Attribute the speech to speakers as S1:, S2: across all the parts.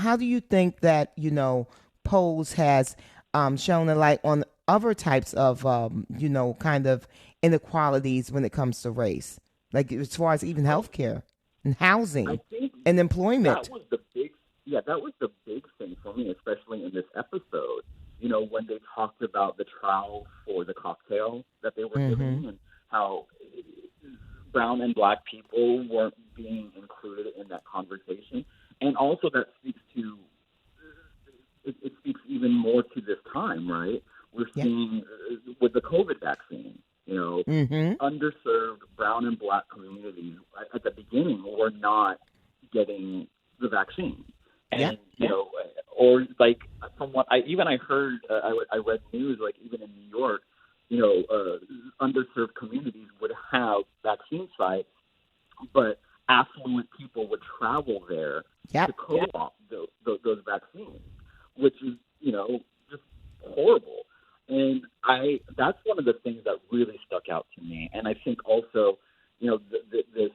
S1: how do you think that, Pose has shown a light on other types of, kind of inequalities when it comes to race, like as far as even
S2: Oh,
S1: healthcare and
S2: I
S1: housing
S2: think
S1: and
S2: that
S1: employment?
S2: was the big, yeah, that was the big thing for me, especially in this episode. When they talked about the trial for the cocktail that they were
S1: Mm-hmm.
S2: giving and how brown and black people weren't being included in that conversation. And also that speaks to, it speaks even more to this time, right? We're
S1: Yeah.
S2: seeing with the COVID vaccine,
S1: Mm-hmm.
S2: underserved brown and black communities at the beginning were not getting the vaccine.
S1: Yeah.
S2: And, or like from what I heard, I read news, like even in New York, underserved communities would have vaccine sites, but affluent people would travel there to
S1: Yep.
S2: co-op those vaccines, which is, just horrible. And that's one of the things that really stuck out to me. And I think also, the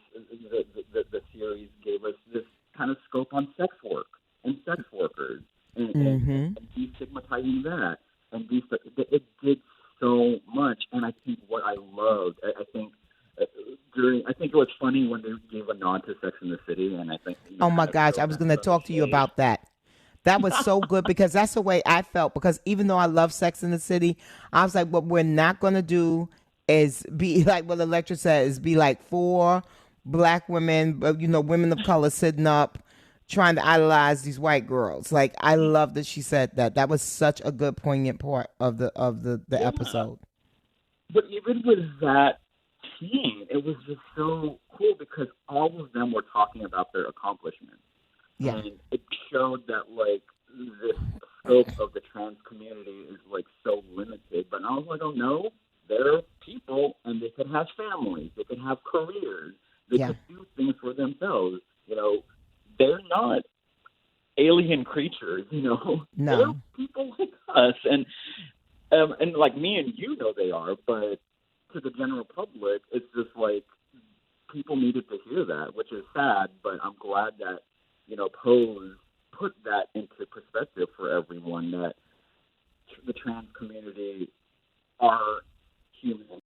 S2: series gave us this kind of scope on sex work and sex workers
S1: Mm-hmm.
S2: and destigmatizing that it did so much. And I think what I loved, I think I think it was funny when they gave a nod to Sex in the City, and I think
S1: Oh my
S2: kind of
S1: gosh, I
S2: showed
S1: was
S2: that
S1: going to
S2: subtle
S1: talk to you
S2: shade.
S1: about that. That was so good because that's the way I felt. Because even though I love Sex in the City, I was like, what we're not going to do is be like what Electra says, be like four black women, women of color sitting up trying to idolize these white girls. Like I love that she said that. That was such a good poignant part of the
S2: Yeah,
S1: episode.
S2: but even with that team, it was just so cool because all of them were talking about their accomplishments,
S1: Yeah.
S2: and it showed that like this scope of the trans community is like so limited. But I was like, oh no, they're people, and they could have families, they could have careers, they
S1: Yeah.
S2: could do things for themselves. They're not alien creatures. They're
S1: No.
S2: people like us, and like me and you know they are, but to the general public, it's just like people needed to hear that, which is sad. But I'm glad that Pose put that into perspective for everyone that the trans community are human